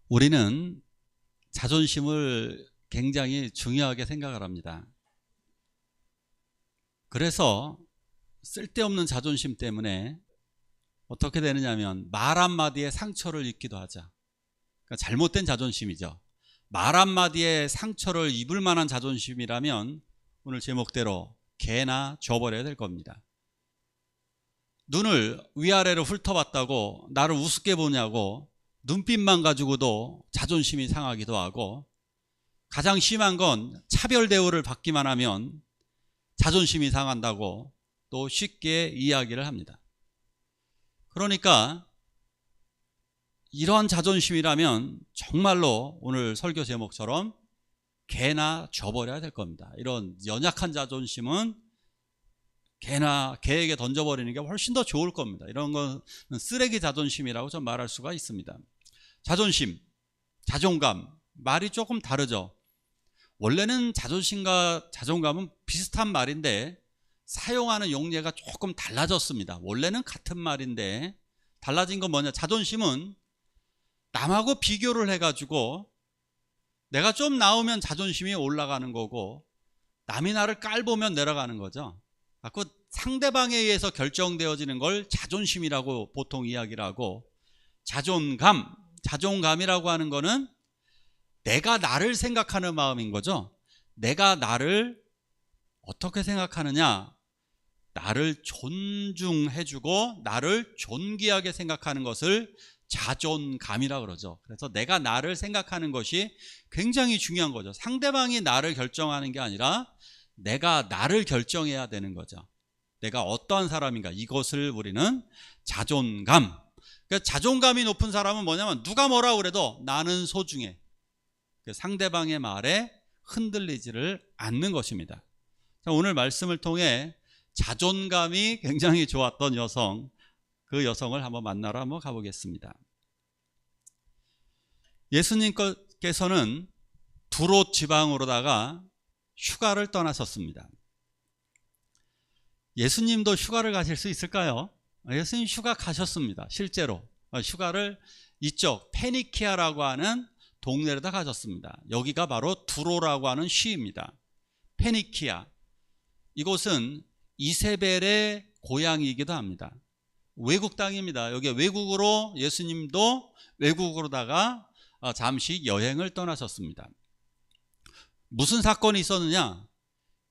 우리는 자존심을 굉장히 중요하게 생각을 합니다. 그래서 쓸데없는 자존심 때문에 어떻게 되느냐면 말 한마디에 상처를 입기도 하자. 그러니까 잘못된 자존심이죠. 말 한마디에 상처를 입을 만한 자존심이라면 오늘 제목대로 개나 줘버려야 될 겁니다. 눈을 위아래로 훑어봤다고 나를 우습게 보냐고 눈빛만 가지고도 자존심이 상하기도 하고, 가장 심한 건 차별 대우를 받기만 하면 자존심이 상한다고 또 쉽게 이야기를 합니다. 그러니까 이러한 자존심이라면 정말로 오늘 설교 제목처럼 개나 줘버려야 될 겁니다. 이런 연약한 자존심은 개에게 던져버리는 게 훨씬 더 좋을 겁니다. 이런 건 쓰레기 자존심이라고 좀 말할 수가 있습니다. 자존심, 자존감, 말이 조금 다르죠. 원래는 자존심과 자존감은 비슷한 말인데 사용하는 용례가 조금 달라졌습니다. 원래는 같은 말인데 달라진 건 뭐냐? 자존심은 남하고 비교를 해가지고 내가 좀 나오면 자존심이 올라가는 거고, 남이 나를 깔보면 내려가는 거죠. 그 상대방에 의해서 결정되어지는 걸 자존심이라고 보통 이야기를 하고, 자존감이라고 하는 거는 내가 나를 생각하는 마음인 거죠. 내가 나를 어떻게 생각하느냐, 나를 존중해주고 나를 존귀하게 생각하는 것을 자존감이라고 그러죠. 그래서 내가 나를 생각하는 것이 굉장히 중요한 거죠. 상대방이 나를 결정하는 게 아니라 내가 나를 결정해야 되는 거죠. 내가 어떠한 사람인가, 이것을 우리는 자존감. 그러니까 자존감이 높은 사람은 뭐냐면 누가 뭐라 그래도 나는 소중해. 상대방의 말에 흔들리지를 않는 것입니다. 오늘 말씀을 통해 자존감이 굉장히 좋았던 여성, 그 여성을 한번 만나러 한번 가보겠습니다. 예수님께서는 두롯 지방으로다가 휴가를 떠나셨습니다. 예수님도 휴가를 가실 수 있을까요? 예수님 휴가 가셨습니다. 실제로 휴가를 이쪽 페니키아라고 하는 동네로다 가셨습니다. 여기가 바로 두로라고 하는 시입니다. 페니키아, 이곳은 이세벨의 고향이기도 합니다. 외국 땅입니다. 여기 외국으로, 예수님도 외국으로다가 잠시 여행을 떠나셨습니다. 무슨 사건이 있었느냐?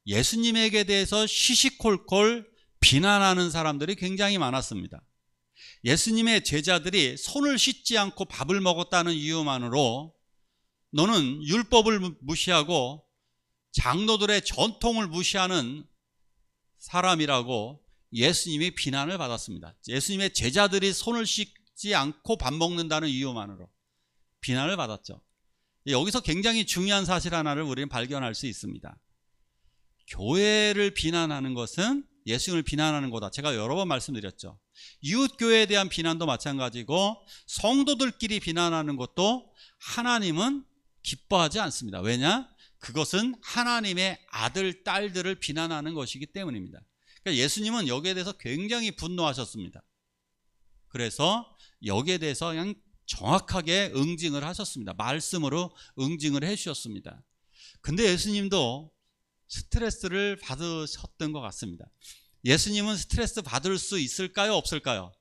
예수님에게 대해서 시시콜콜 비난하는 사람들이 굉장히 많았습니다. 예수님의 제자들이 손을 씻지 않고 밥을 먹었다는 이유만으로 너는 율법을 무시하고 장로들의 전통을 무시하는 사람이라고 예수님이 비난을 받았습니다. 예수님의 제자들이 손을 씻지 않고 밥 먹는다는 이유만으로 비난을 받았죠. 여기서 굉장히 중요한 사실 하나를 우리는 발견할 수 있습니다. 교회를 비난하는 것은 예수님을 비난하는 거다. 제가 여러 번 말씀드렸죠. 이웃교회에 대한 비난도 마찬가지고 성도들끼리 비난하는 것도 하나님은 기뻐하지 않습니다. 왜냐? 그것은 하나님의 아들, 딸들을 비난하는 것이기 때문입니다. 그러니까 예수님은 여기에 대해서 굉장히 분노하셨습니다. 그래서 여기에 대해서 그냥 정확하게 응징을 하셨습니다. 말씀으로 응징을 해 주셨습니다. 근데 예수님도 스트레스를 받으셨던 것 같습니다. 예수님은 스트레스 받을 수 있을까요? 없을까요?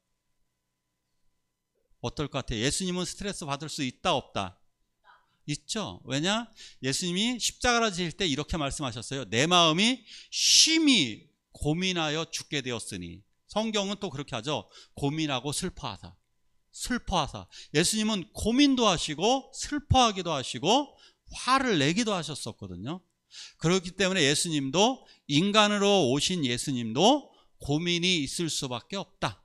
어떨 것 같아요? 예수님은 스트레스 받을 수 있다, 없다? 있죠. 왜냐? 예수님이 십자가를 지실 때 이렇게 말씀하셨어요. 내 마음이 심히 고민하여 죽게 되었으니. 성경은 또 그렇게 하죠. 고민하고 슬퍼하사. 예수님은 고민도 하시고 슬퍼하기도 하시고 화를 내기도 하셨었거든요. 그렇기 때문에 예수님도, 인간으로 오신 예수님도 고민이 있을 수밖에 없다.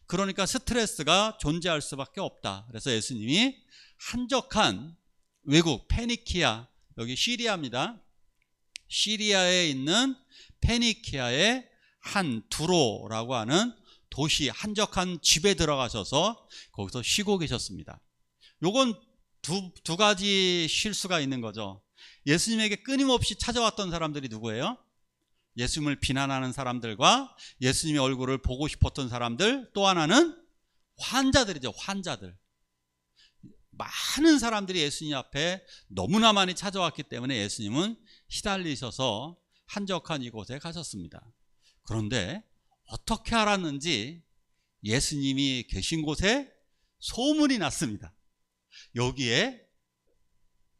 그러니까 스트레스가 존재할 수밖에 없다. 그래서 예수님이 한적한 외국 페니키아, 여기 시리아입니다. 시리아에 있는 페니키아의 한 두로라고 하는 도시, 한적한 집에 들어가셔서 거기서 쉬고 계셨습니다. 요건 두 가지 실수가 있는 거죠. 예수님에게 끊임없이 찾아왔던 사람들이 누구예요? 예수님을 비난하는 사람들과 예수님의 얼굴을 보고 싶었던 사람들, 또 하나는 환자들이죠. 환자들. 많은 사람들이 예수님 앞에 너무나 많이 찾아왔기 때문에 예수님은 시달리셔서 한적한 이곳에 가셨습니다. 그런데 어떻게 알았는지 예수님이 계신 곳에 소문이 났습니다. 여기에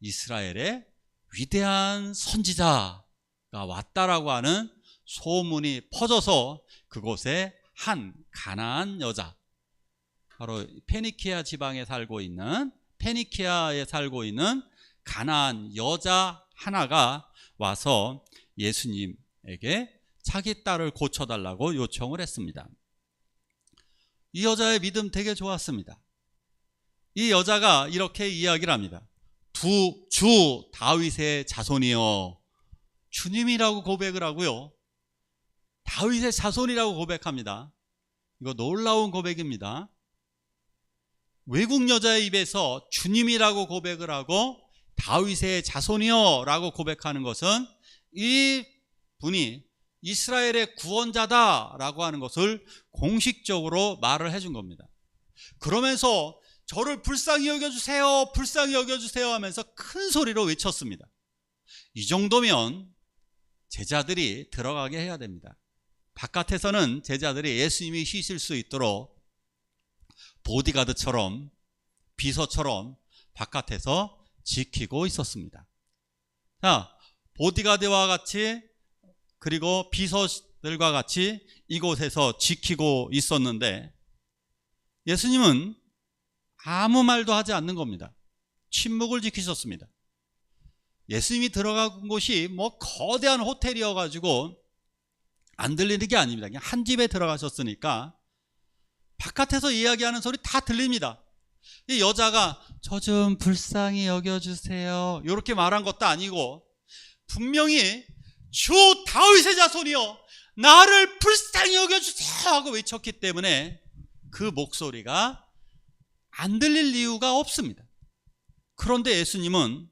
이스라엘의 위대한 선지자가 왔다라고 하는 소문이 퍼져서 그곳에 한 가나안 여자, 바로 페니키아 지방에 살고 있는, 페니키아에 살고 있는 가나안 여자 하나가 와서 예수님에게 자기 딸을 고쳐달라고 요청을 했습니다. 이 여자의 믿음 되게 좋았습니다. 이 여자가 이렇게 이야기를 합니다. 주 다윗의 자손이여. 주님이라고 고백을 하고요, 다윗의 자손이라고 고백합니다. 이거 놀라운 고백입니다. 외국 여자의 입에서 주님이라고 고백을 하고 다윗의 자손이여 라고 고백하는 것은 이 분이 이스라엘의 구원자다라고 하는 것을 공식적으로 말을 해준 겁니다. 그러면서 저를 불쌍히 여겨주세요, 불쌍히 여겨주세요 하면서 큰 소리로 외쳤습니다. 이 정도면 제자들이 들어가게 해야 됩니다. 바깥에서는 제자들이 예수님이 쉬실 수 있도록 보디가드처럼, 비서처럼 바깥에서 지키고 있었습니다. 자, 보디가드와 같이, 그리고 비서들과 같이 이곳에서 지키고 있었는데 예수님은 아무 말도 하지 않는 겁니다. 침묵을 지키셨습니다. 예수님이 들어간 곳이 뭐 거대한 호텔이어가지고 안 들리는 게 아닙니다. 그냥 한 집에 들어가셨으니까 바깥에서 이야기하는 소리 다 들립니다. 이 여자가 저 좀 불쌍히 여겨주세요 이렇게 말한 것도 아니고 분명히 주 다윗의 자손이여 나를 불쌍히 여겨주세요 하고 외쳤기 때문에 그 목소리가 안 들릴 이유가 없습니다. 그런데 예수님은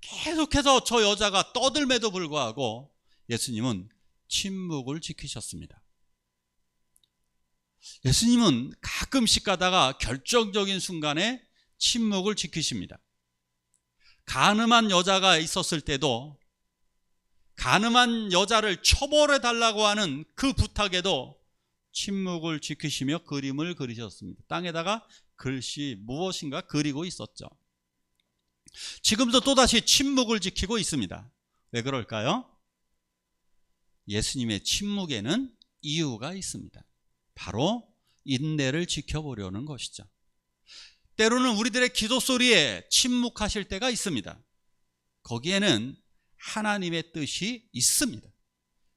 계속해서 저 여자가 떠들매도 불구하고 예수님은 침묵을 지키셨습니다. 예수님은 가끔씩 가다가 결정적인 순간에 침묵을 지키십니다. 간음한 여자가 있었을 때도 간음한 여자를 처벌해 달라고 하는 그 부탁에도 침묵을 지키시며 그림을 그리셨습니다. 땅에다가 글씨 무엇인가 그리고 있었죠. 지금도 또다시 침묵을 지키고 있습니다. 왜 그럴까요? 예수님의 침묵에는 이유가 있습니다. 바로 인내를 지켜보려는 것이죠. 때로는 우리들의 기도 소리에 침묵하실 때가 있습니다. 거기에는 하나님의 뜻이 있습니다.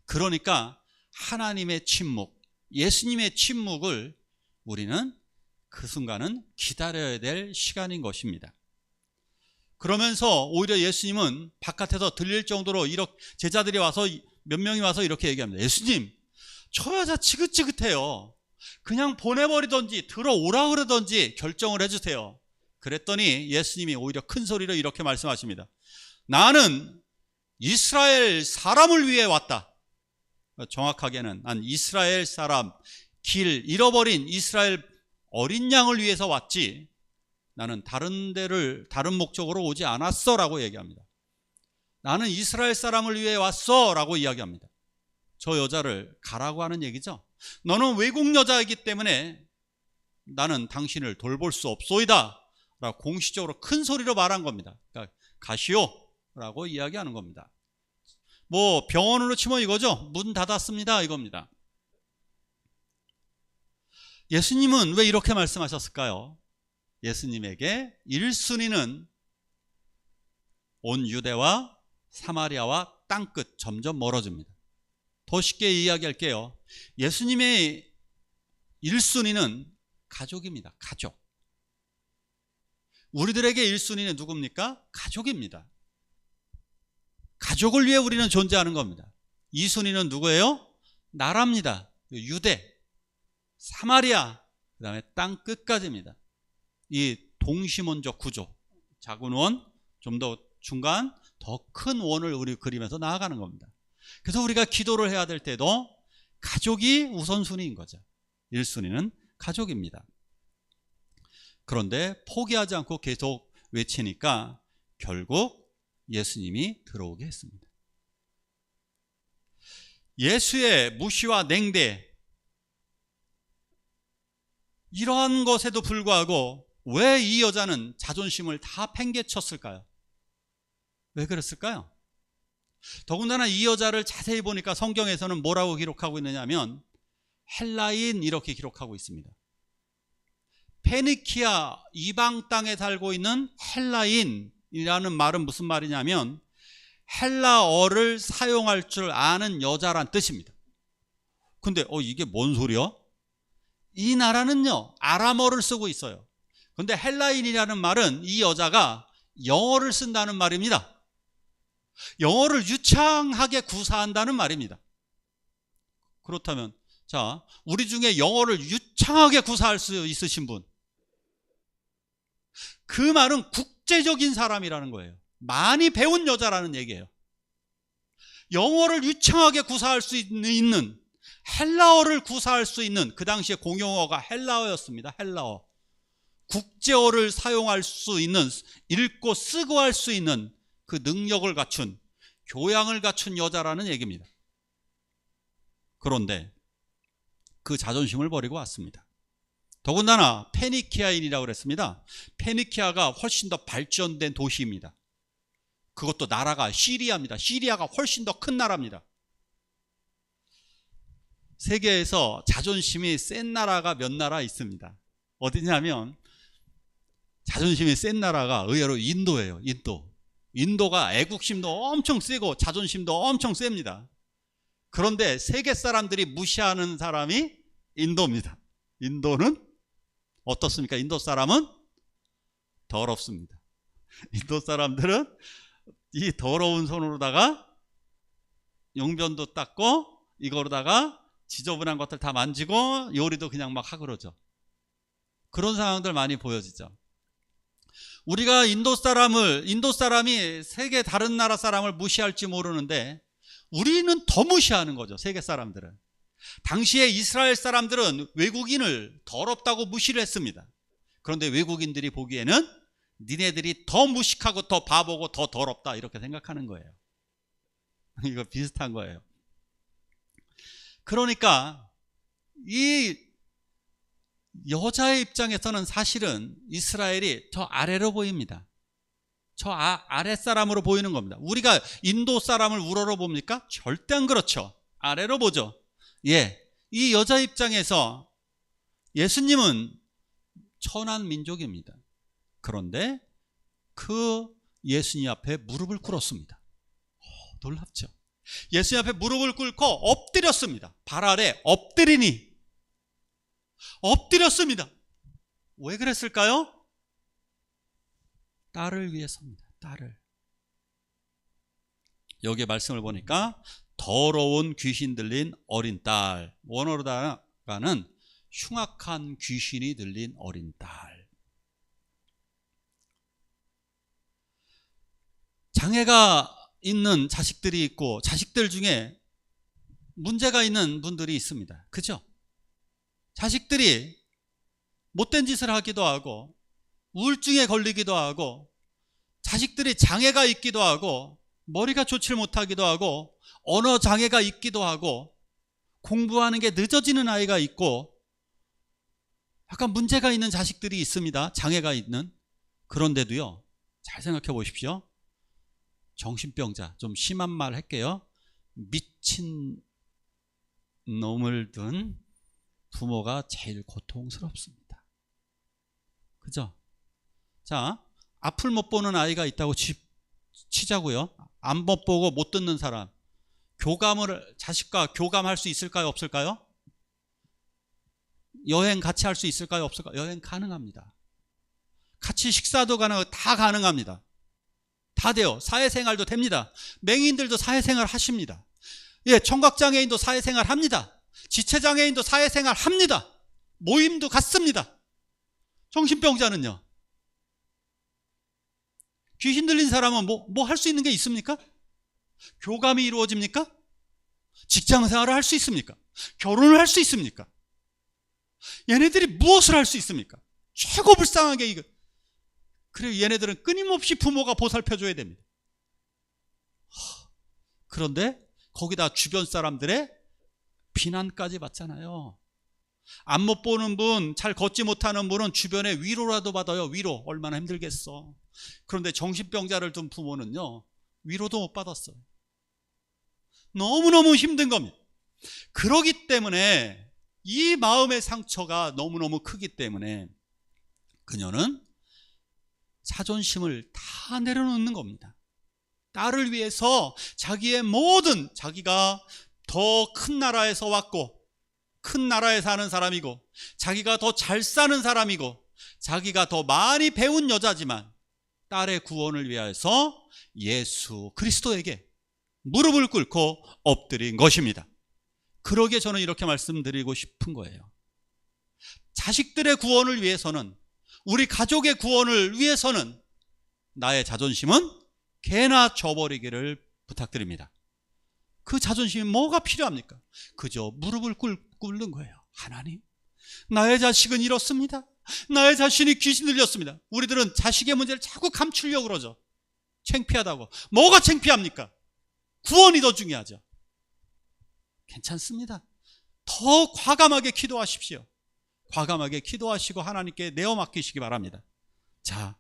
그러니까 하나님의 침묵, 예수님의 침묵을 우리는 그 순간은 기다려야 될 시간인 것입니다. 그러면서 오히려 예수님은 바깥에서 들릴 정도로 이렇게 제자들이 와서 몇 명이 와서 이렇게 얘기합니다. 예수님, 저 여자 지긋지긋해요. 그냥 보내버리든지 들어오라 그러든지 결정을 해주세요. 그랬더니 예수님이 오히려 큰 소리로 이렇게 말씀하십니다. 나는 이스라엘 사람을 위해 왔다. 정확하게는 난 이스라엘 사람, 길 잃어버린 이스라엘 어린 양을 위해서 왔지 나는 다른 목적으로 오지 않았어 라고 얘기합니다. 나는 이스라엘 사람을 위해 왔어 라고 이야기합니다. 저 여자를 가라고 하는 얘기죠. 너는 외국 여자이기 때문에 나는 당신을 돌볼 수 없소이다 라고 공식적으로 큰 소리로 말한 겁니다. 그러니까 가시오 라고 이야기하는 겁니다. 뭐 병원으로 치면 이거죠. 문 닫았습니다 이겁니다. 예수님은 왜 이렇게 말씀하셨을까요? 예수님에게 1순위는 온 유대와 사마리아와 땅끝 점점 멀어집니다. 더 쉽게 이야기할게요. 예수님의 1순위는 가족입니다. 가족. 우리들에게 1순위는 누굽니까? 가족입니다. 가족을 위해 우리는 존재하는 겁니다. 2순위는 누구예요? 나라입니다. 유대, 사마리아, 그 다음에 땅 끝까지입니다. 이 동시몬적 구조, 작은 원, 좀 더 중간, 더 큰 원을 우리 그리면서 나아가는 겁니다. 그래서 우리가 기도를 해야 될 때도 가족이 우선순위인 거죠. 1순위는 가족입니다. 그런데 포기하지 않고 계속 외치니까 결국 예수님이 들어오게 했습니다. 예수의 무시와 냉대, 이러한 것에도 불구하고 왜 이 여자는 자존심을 다 팽개쳤을까요? 왜 그랬을까요? 더군다나 이 여자를 자세히 보니까 성경에서는 뭐라고 기록하고 있느냐면 헬라인 이렇게 기록하고 있습니다. 페니키아 이방 땅에 살고 있는 헬라인이라는 말은 무슨 말이냐면 헬라어를 사용할 줄 아는 여자란 뜻입니다. 근데 이게 뭔 소리야? 이 나라는요 아람어를 쓰고 있어요. 근데 헬라인이라는 말은 이 여자가 영어를 쓴다는 말입니다. 영어를 유창하게 구사한다는 말입니다. 그렇다면 자, 우리 중에 영어를 유창하게 구사할 수 있으신 분, 그 말은 국제적인 사람이라는 거예요. 많이 배운 여자라는 얘기예요. 영어를 유창하게 구사할 수 있는, 헬라어를 구사할 수 있는, 그 당시에 공용어가 헬라어였습니다. 헬라어. 국제어를 사용할 수 있는, 읽고 쓰고 할 수 있는 그 능력을 갖춘, 교양을 갖춘 여자라는 얘기입니다. 그런데 그 자존심을 버리고 왔습니다. 더군다나 페니키아인이라고 그랬습니다. 페니키아가 훨씬 더 발전된 도시입니다. 그것도 나라가 시리아입니다. 시리아가 훨씬 더 큰 나라입니다. 세계에서 자존심이 센 나라가 몇 나라 있습니다. 어디냐면 자존심이 센 나라가 의외로 인도예요. 인도가 애국심도 엄청 세고 자존심도 엄청 셉니다. 그런데 세계 사람들이 무시하는 사람이 인도입니다. 인도는 어떻습니까? 인도 사람은 더럽습니다. 인도 사람들은 이 더러운 손으로다가 용변도 닦고 이거로다가 지저분한 것들 다 만지고 요리도 그냥 막 하고 그러죠. 그런 상황들 많이 보여지죠. 우리가 인도 사람이 세계 다른 나라 사람을 무시할지 모르는데 우리는 더 무시하는 거죠. 세계 사람들은. 당시에 이스라엘 사람들은 외국인을 더럽다고 무시를 했습니다. 그런데 외국인들이 보기에는 니네들이 더 무식하고 더 바보고 더 더럽다 이렇게 생각하는 거예요. 이거 비슷한 거예요. 그러니까 이 여자의 입장에서는 사실은 이스라엘이 저 아래로 보입니다. 저 아랫사람으로 보이는 겁니다. 우리가 인도 사람을 우러러 봅니까? 절대 안 그렇죠. 아래로 보죠. 이 여자 입장에서 예수님은 천한 민족입니다. 그런데 그 예수님 앞에 무릎을 꿇었습니다. 놀랍죠. 예수님 앞에 무릎을 꿇고 엎드렸습니다. 발 아래 엎드렸습니다. 왜 그랬을까요? 딸을 위해서입니다. 딸을. 여기 말씀을 보니까 더러운 귀신 들린 어린 딸, 원어로다가는 흉악한 귀신이 들린 어린 딸. 장애가 있는 자식들이 있고 자식들 중에 문제가 있는 분들이 있습니다. 그죠? 자식들이 못된 짓을 하기도 하고 우울증에 걸리기도 하고 자식들이 장애가 있기도 하고 머리가 좋지 못하기도 하고 언어 장애가 있기도 하고 공부하는 게 늦어지는 아이가 있고 약간 문제가 있는 자식들이 있습니다. 장애가 있는. 그런데도요, 잘 생각해 보십시오. 정신병자, 좀 심한 말 할게요. 미친 놈을 둔 부모가 제일 고통스럽습니다. 그죠? 자, 앞을 못 보는 아이가 있다고 치자고요. 안 못 보고 못 듣는 사람, 자식과 교감할 수 있을까요? 없을까요? 여행 같이 할 수 있을까요? 없을까요? 여행 가능합니다. 같이 식사도 가능하고 다 가능합니다. 다 돼요. 사회생활도 됩니다. 맹인들도 사회생활 하십니다. 청각장애인도 사회생활 합니다. 지체장애인도 사회생활 합니다. 모임도 갖습니다. 정신병자는요? 귀신 들린 사람은 뭐 할 수 있는 게 있습니까? 교감이 이루어집니까? 직장생활을 할 수 있습니까? 결혼을 할 수 있습니까? 얘네들이 무엇을 할 수 있습니까? 최고 불쌍하게 그리고 얘네들은 끊임없이 부모가 보살펴줘야 됩니다. 그런데 거기다 주변 사람들의 비난까지 받잖아요. 안 못 보는 분, 잘 걷지 못하는 분은 주변에 위로라도 받아요. 위로. 얼마나 힘들겠어. 그런데 정신병자를 둔 부모는요, 위로도 못 받았어요. 너무너무 힘든 겁니다. 그러기 때문에 이 마음의 상처가 너무너무 크기 때문에 그녀는 자존심을 다 내려놓는 겁니다. 딸을 위해서 자기의 모든, 자기가 더 큰 나라에서 왔고 큰 나라에 사는 사람이고 자기가 더 잘 사는 사람이고 자기가 더 많이 배운 여자지만 딸의 구원을 위해서 예수 그리스도에게 무릎을 꿇고 엎드린 것입니다. 그러기에 저는 이렇게 말씀드리고 싶은 거예요. 자식들의 구원을 위해서는, 우리 가족의 구원을 위해서는 나의 자존심은 개나 져버리기를 부탁드립니다. 그 자존심이 뭐가 필요합니까? 그저 무릎을 꿇는 거예요. 하나님, 나의 자식은 이렇습니다. 나의 자신이 귀신 들렸습니다. 우리들은 자식의 문제를 자꾸 감추려고 그러죠. 창피하다고. 뭐가 창피합니까? 구원이 더 중요하죠. 괜찮습니다. 더 과감하게 기도하십시오. 과감하게 기도하시고 하나님께 내어 맡기시기 바랍니다. 자,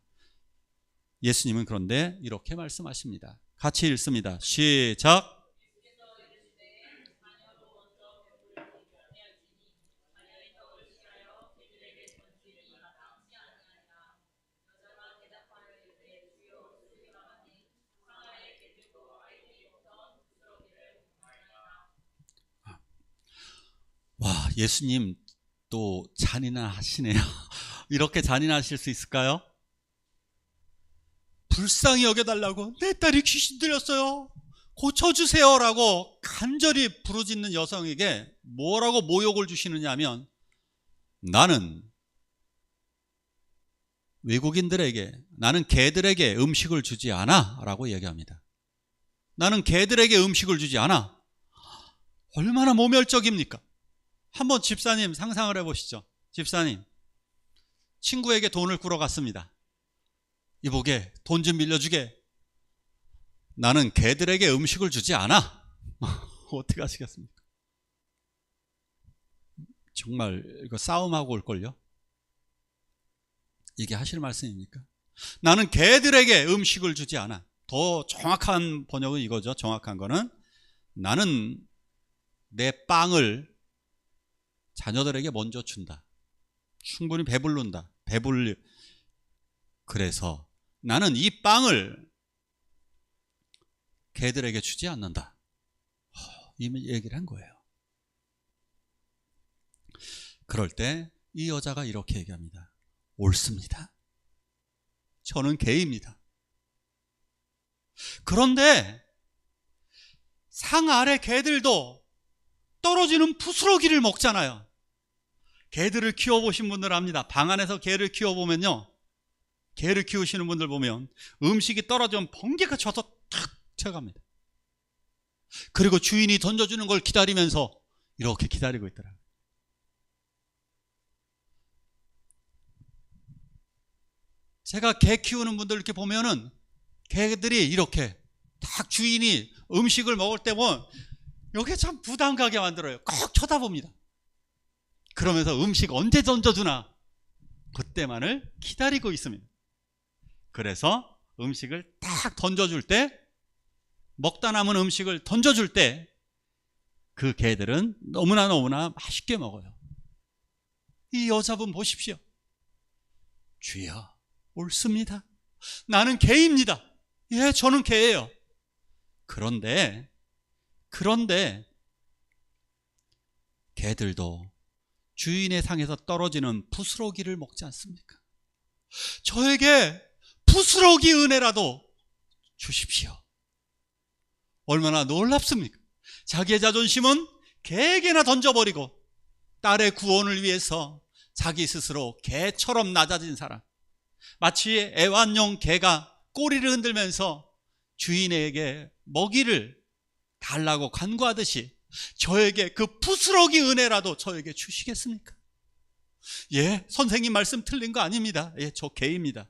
예수님은 그런데 이렇게 말씀하십니다. 같이 읽습니다. 시작. 와, 예수님 또 잔인하시네요. 이렇게 잔인하실 수 있을까요? 불쌍히 여겨달라고, 내 딸이 귀신 들렸어요, 고쳐주세요 라고 간절히 부르짖는 여성에게 뭐라고 모욕을 주시느냐 하면, 나는 외국인들에게, 나는 개들에게 음식을 주지 않아 라고 얘기합니다. 나는 개들에게 음식을 주지 않아. 얼마나 모멸적입니까? 한번 집사님 상상을 해보시죠. 집사님, 친구에게 돈을 꾸러 갔습니다. 이보게, 돈 좀 빌려주게. 나는 개들에게 음식을 주지 않아. 어떻게 하시겠습니까? 정말 이거 싸움하고 올걸요? 이게 하실 말씀입니까? 나는 개들에게 음식을 주지 않아. 더 정확한 번역은 이거죠. 정확한 거는, 나는 내 빵을 자녀들에게 먼저 준다. 충분히 배부른다. 그래서 나는 이 빵을 개들에게 주지 않는다. 이 얘기를 한 거예요. 그럴 때 이 여자가 이렇게 얘기합니다. 옳습니다. 저는 개입니다. 그런데 상 아래 개들도 떨어지는 부스러기를 먹잖아요. 개들을 키워보신 분들 압니다. 방 안에서 개를 키워보면요, 개를 키우시는 분들 보면 음식이 떨어지면 번개가 쳐서 탁 쳐갑니다. 그리고 주인이 던져주는 걸 기다리면서 이렇게 기다리고 있더라고요. 제가 개 키우는 분들 이렇게 보면은 개들이 이렇게 딱 주인이 음식을 먹을 때 보면 이게 참 부담 가게 만들어요. 꼭 쳐다봅니다. 그러면서 음식 언제 던져주나 그때만을 기다리고 있습니다. 그래서 음식을 딱 던져줄 때, 먹다 남은 음식을 던져줄 때 그 개들은 너무나 맛있게 먹어요. 이 여자분 보십시오. 주여, 옳습니다. 나는 개입니다. 예, 저는 개예요. 그런데 개들도 주인의 상에서 떨어지는 부스러기를 먹지 않습니까? 저에게 부스러기 은혜라도 주십시오. 얼마나 놀랍습니까? 자기의 자존심은 개에게나 던져버리고 딸의 구원을 위해서 자기 스스로 개처럼 낮아진 사람, 마치 애완용 개가 꼬리를 흔들면서 주인에게 먹이를 달라고 간구하듯이 저에게 그 부스러기 은혜라도 저에게 주시겠습니까? 예, 선생님 말씀 틀린 거 아닙니다. 예, 저 개입니다.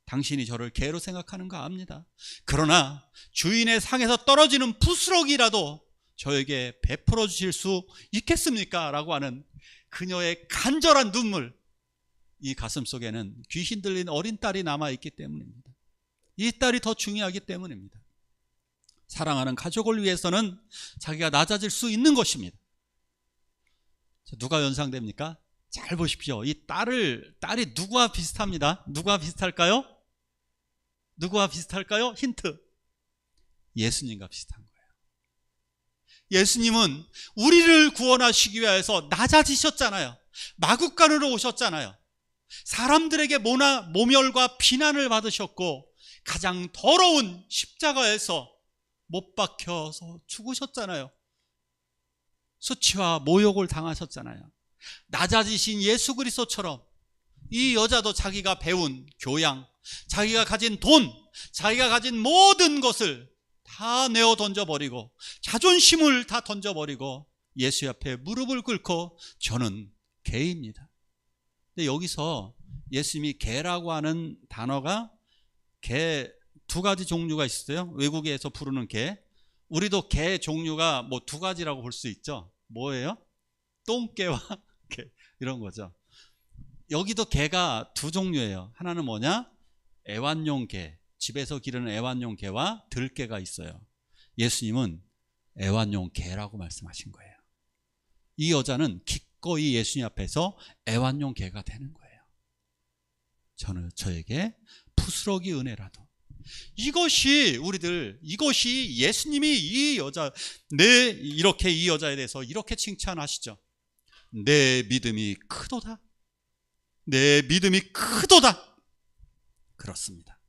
당신이 저를 개로 생각하는가 압니다. 그러나 주인의 상에서 떨어지는 부스러기라도 저에게 베풀어 주실 수 있겠습니까? 라고 하는 그녀의 간절한 눈물, 이 가슴 속에는 귀신 들린 어린 딸이 남아있기 때문입니다. 이 딸이 더 중요하기 때문입니다. 사랑하는 가족을 위해서는 자기가 낮아질 수 있는 것입니다. 누가 연상됩니까? 잘 보십시오. 이 딸이 누구와 비슷합니다. 누구와 비슷할까요? 누구와 비슷할까요? 힌트. 예수님과 비슷한 거예요. 예수님은 우리를 구원하시기 위해서 낮아지셨잖아요. 마구간으로 오셨잖아요. 사람들에게 모멸과 비난을 받으셨고 가장 더러운 십자가에서 못 박혀서 죽으셨잖아요. 수치와 모욕을 당하셨잖아요. 낮아지신 예수 그리스도처럼 이 여자도 자기가 배운 교양, 자기가 가진 돈, 자기가 가진 모든 것을 다 내어 던져버리고 자존심을 다 던져버리고 예수 앞에 무릎을 꿇고 저는 개입니다. 근데 여기서 예수님이 개라고 하는 단어가 개 두 가지 종류가 있어요. 외국에서 부르는 개. 우리도 개 종류가 뭐 두 가지라고 볼 수 있죠. 뭐예요? 똥개와 개 이런 거죠. 여기도 개가 두 종류예요. 하나는 뭐냐? 애완용 개, 집에서 기르는 애완용 개와 들개가 있어요. 예수님은 애완용 개라고 말씀하신 거예요. 이 여자는 기꺼이 예수님 앞에서 애완용 개가 되는 거예요. 저에게 부스러기 은혜라도. 이것이 예수님이 이 여자, 이렇게 이 여자에 대해서 이렇게 칭찬하시죠. 내 믿음이 크도다. 내 믿음이 크도다. 그렇습니다.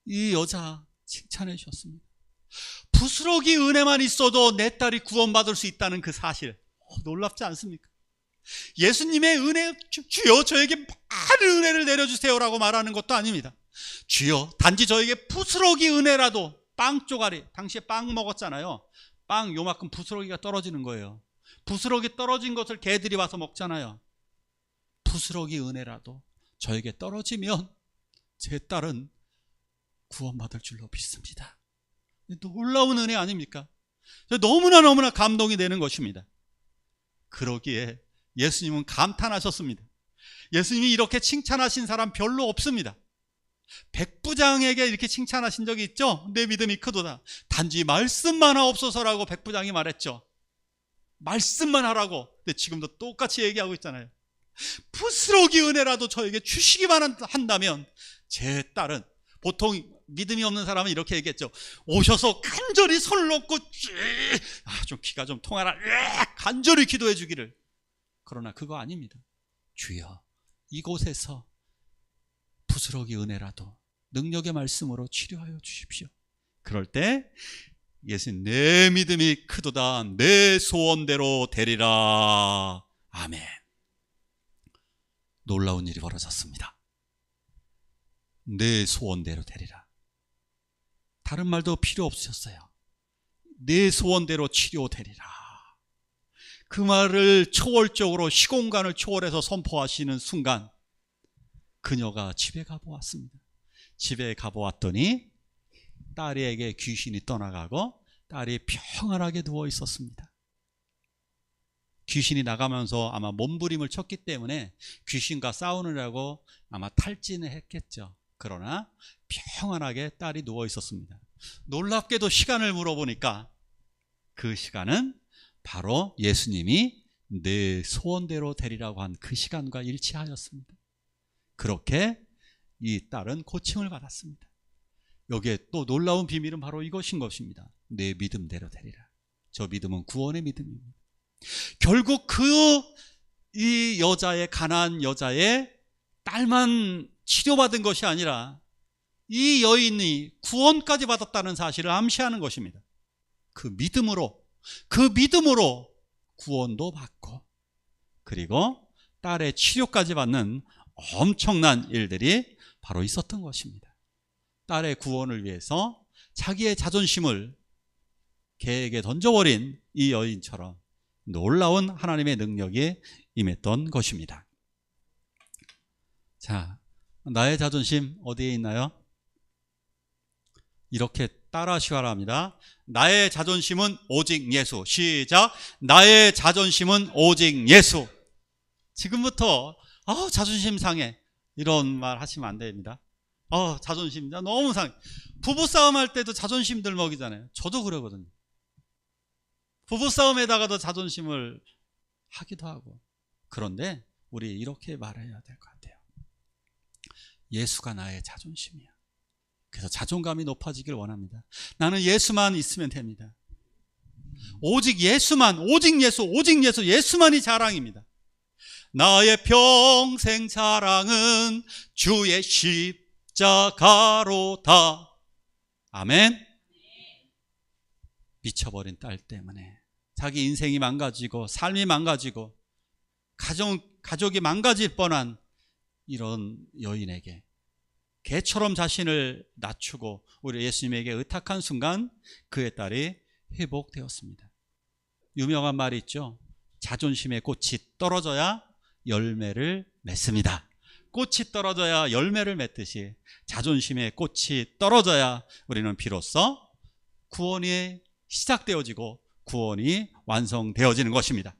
이 여자 칭찬해 주셨습니다. 부스러기 은혜만 있어도 내 딸이 구원받을 수 있다는 그 사실, 놀랍지 않습니까? 예수님의 은혜, 주여 저에게 많은 은혜를 내려주세요라고 말하는 것도 아닙니다. 주여 단지 저에게 부스러기 은혜라도, 빵 쪼가리, 당시에 빵 먹었잖아요. 빵 요만큼 부스러기가 떨어지는 거예요. 부스러기 떨어진 것을 개들이 와서 먹잖아요. 부스러기 은혜라도 저에게 떨어지면 제 딸은 구원받을 줄로 믿습니다. 놀라운 은혜 아닙니까? 너무나 감동이 되는 것입니다. 그러기에 예수님은 감탄하셨습니다. 예수님이 이렇게 칭찬하신 사람 별로 없습니다. 백부장에게 이렇게 칭찬하신 적이 있죠. 내 믿음이 크도다. 단지 말씀만 하옵소서라고 백부장이 말했죠. 말씀만 하라고. 근데 지금도 똑같이 얘기하고 있잖아요. 부스러기 은혜라도 저에게 주시기만 한다면 제 딸은, 보통 믿음이 없는 사람은 이렇게 얘기했죠. 오셔서 간절히 손을 놓고 좀 귀가 좀 통하라 간절히 기도해 주기를. 그러나 그거 아닙니다. 주여 이곳에서 부스러기 은혜라도 능력의 말씀으로 치료하여 주십시오. 그럴 때 예수님, 내 믿음이 크도다. 내 소원대로 되리라. 아멘. 놀라운 일이 벌어졌습니다. 내 소원대로 되리라. 다른 말도 필요 없으셨어요. 내 소원대로 치료되리라. 그 말을 초월적으로 시공간을 초월해서 선포하시는 순간 그녀가 집에 가보았습니다. 집에 가보았더니 딸에게 귀신이 떠나가고 딸이 평안하게 누워 있었습니다. 귀신이 나가면서 아마 몸부림을 쳤기 때문에 귀신과 싸우느라고 아마 탈진을 했겠죠. 그러나 평안하게 딸이 누워 있었습니다. 놀랍게도 시간을 물어보니까 그 시간은 바로 예수님이 내 소원대로 되리라고 한 그 시간과 일치하였습니다. 그렇게 이 딸은 고침을 받았습니다. 여기에 또 놀라운 비밀은 바로 이것인 것입니다. 내 믿음대로 되리라. 저 믿음은 구원의 믿음입니다. 결국 이 여자의, 가나안 여자의 딸만 치료받은 것이 아니라 이 여인이 구원까지 받았다는 사실을 암시하는 것입니다. 그 믿음으로 구원도 받고, 그리고 딸의 치료까지 받는 엄청난 일들이 바로 있었던 것입니다. 딸의 구원을 위해서 자기의 자존심을 개에게 던져버린 이 여인처럼 놀라운 하나님의 능력이 임했던 것입니다. 자, 나의 자존심 어디에 있나요? 이렇게 따라하시기 바랍니다. 나의 자존심은 오직 예수. 시작. 나의 자존심은 오직 예수. 지금부터 자존심 상해 이런 말 하시면 안 됩니다. 자존심 너무 상해. 부부싸움 할 때도 자존심 들먹이잖아요. 저도 그러거든요. 부부싸움에다가도 자존심을 하기도 하고. 그런데 우리 이렇게 말해야 될 것 같아요. 예수가 나의 자존심이야. 그래서 자존감이 높아지길 원합니다. 나는 예수만 있으면 됩니다. 오직 예수만, 오직 예수, 오직 예수, 예수만이 자랑입니다. 나의 평생 자랑은 주의 십자가로다. 아멘. 미쳐버린 딸 때문에 자기 인생이 망가지고 삶이 망가지고 가족이 망가질 뻔한 이런 여인에게 개처럼 자신을 낮추고 우리 예수님에게 의탁한 순간 그의 딸이 회복되었습니다. 유명한 말이 있죠. 자존심의 꽃이 떨어져야 열매를 맺습니다. 꽃이 떨어져야 열매를 맺듯이 자존심의 꽃이 떨어져야 우리는 비로소 구원이 시작되어지고 구원이 완성되어지는 것입니다.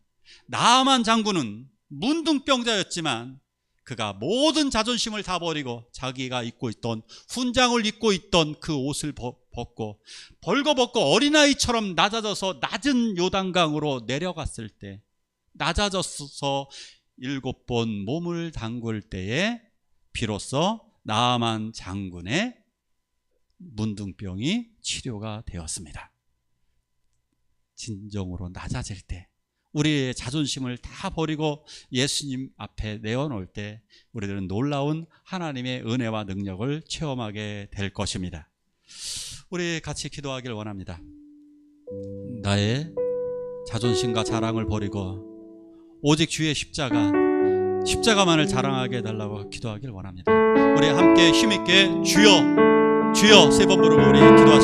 나아만 장군은 문둥병자였지만 그가 모든 자존심을 다 버리고 자기가 입고 있던 훈장을 입고 있던 그 옷을 벗고 벌거벗고 어린아이처럼 낮아져서 낮은 요단강으로 내려갔을 때, 낮아져서 7번 몸을 담글 때에 비로소 나아만 장군의 문둥병이 치료가 되었습니다. 진정으로 낮아질 때, 우리의 자존심을 다 버리고 예수님 앞에 내어놓을 때 우리들은 놀라운 하나님의 은혜와 능력을 체험하게 될 것입니다. 우리 같이 기도하길 원합니다. 나의 자존심과 자랑을 버리고 오직 주의 십자가만을 자랑하게 해달라고 기도하길 원합니다. 우리 함께 힘있게 주여 주여 3번 부르고 우리 기도하시겠습니다.